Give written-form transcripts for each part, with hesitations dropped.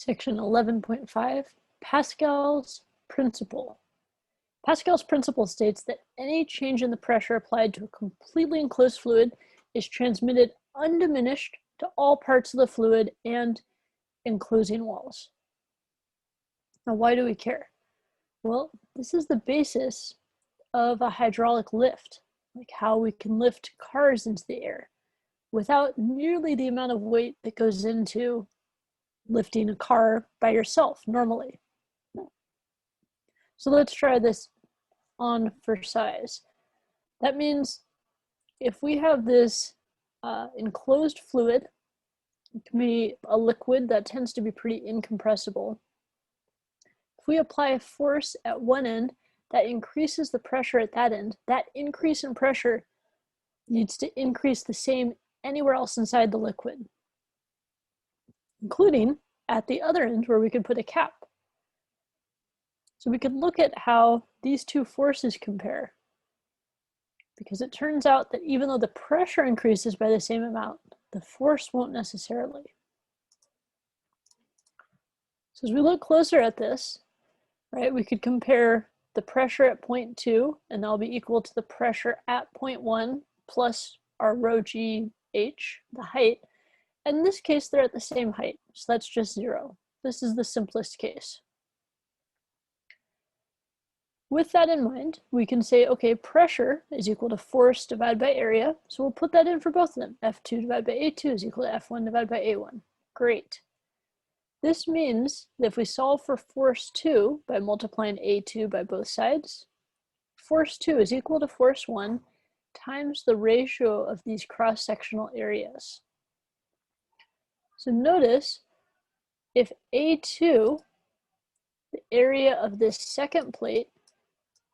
Section 11.5, Pascal's principle. Pascal's principle states that any change in the pressure applied to a completely enclosed fluid is transmitted undiminished to all parts of the fluid and enclosing walls. Now, why do we care? Well, this is the basis of a hydraulic lift, like how we can lift cars into the air without nearly the amount of weight that goes into lifting a car by yourself normally. So let's try this on for size. That means if we have this enclosed fluid, it can be a liquid that tends to be pretty incompressible. If we apply a force at one end that increases the pressure at that end, that increase in pressure needs to increase the same anywhere else inside the liquid, including at the other end where we could put a cap. So we could look at how these two forces compare, because it turns out that even though the pressure increases by the same amount, the force won't necessarily. So as we look closer at this, right, we could compare the pressure at point 2, and that'll be equal to the pressure at point 1 plus our rho g h, the height. And in this case, they're at the same height, so that's just 0. This is the simplest case. With that in mind, we can say, okay, pressure is equal to force divided by area. So we'll put that in for both of them. F2 divided by A2 is equal to F1 divided by A1. Great. This means that if we solve for force 2 by multiplying A2 by both sides, force 2 is equal to force 1 times the ratio of these cross-sectional areas. So notice, if A2, the area of this second plate,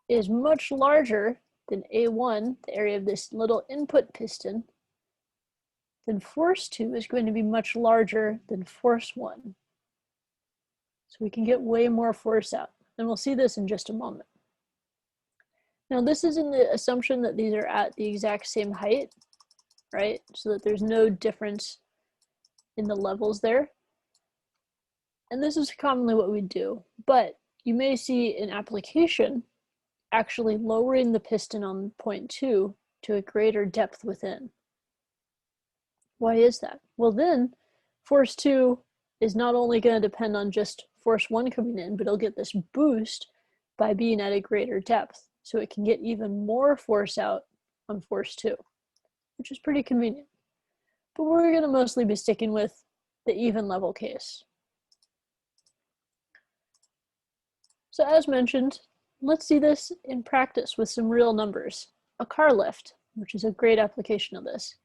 is much larger than A1, the area of this little input piston, then force 2 is going to be much larger than force 1. So we can get way more force out, and we'll see this in just a moment. Now this is in the assumption that these are at the exact same height, right? So that there's no difference in the levels there. And this is commonly what we do, but you may see in application actually lowering the piston on point 2 to a greater depth within. Why is that? Well, then force 2 is not only going to depend on just force 1 coming in, but it'll get this boost by being at a greater depth. So it can get even more force out on force 2, which is pretty convenient. But we're going to mostly be sticking with the even level case. So as mentioned, let's see this in practice with some real numbers. A car lift, which is a great application of this.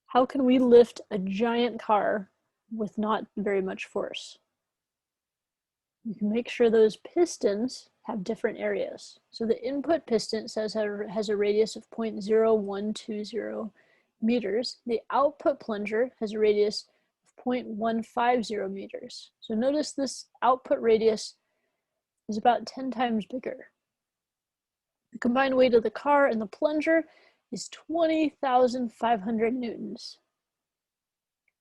How can we lift a giant car with not very much force? You can make sure those pistons have different areas. So the input piston says has a radius of 0.0120 meters. The output plunger has a radius of 0.150 meters. So notice this output radius is about 10 times bigger. The combined weight of the car and the plunger is 20,500 newtons.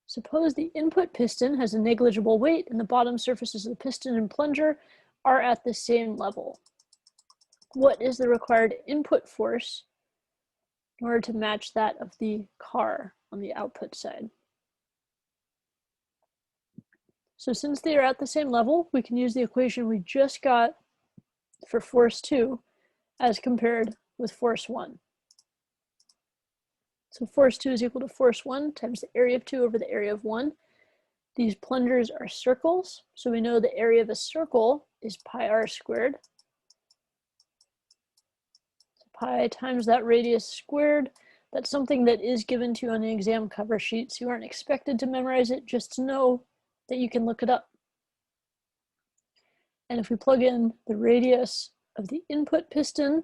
Suppose the input piston has a negligible weight and the bottom surfaces of the piston and plunger are at the same level. What is the required input force in order to match that of the car on the output side? So since they are at the same level, we can use the equation we just got for force 2 as compared with force 1. So force 2 is equal to force 1 times the area of 2 over the area of 1. These plungers are circles, so we know the area of a circle is pi r squared. So pi times that radius squared. That's something that is given to you on the exam cover sheet, so you aren't expected to memorize it, just to know that you can look it up. And if we plug in the radius of the input piston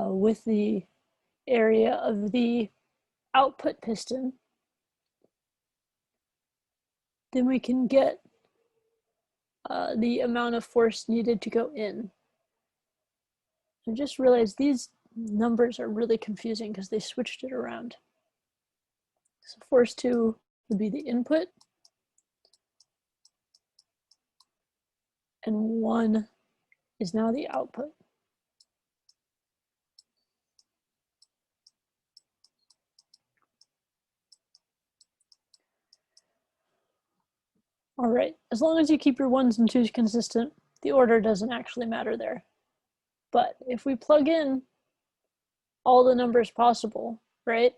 with the area of the output piston, then we can get the amount of force needed to go in. And just realize these numbers are really confusing because they switched it around. So force 2 would be the input, and 1 is now the output. All right, as long as you keep your 1s and 2s consistent, the order doesn't actually matter there. But if we plug in all the numbers possible, right,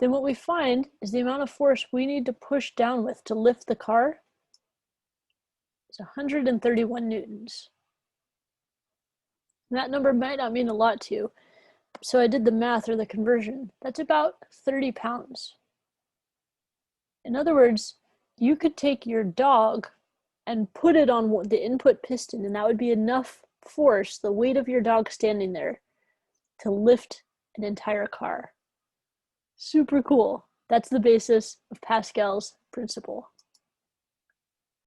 then what we find is the amount of force we need to push down with to lift the car is 131 newtons. And that number might not mean a lot to you, so I did the math or the conversion. That's about 30 pounds. In other words, you could take your dog and put it on the input piston, and that would be enough force, the weight of your dog standing there, to lift an entire car. Super cool. That's the basis of Pascal's principle.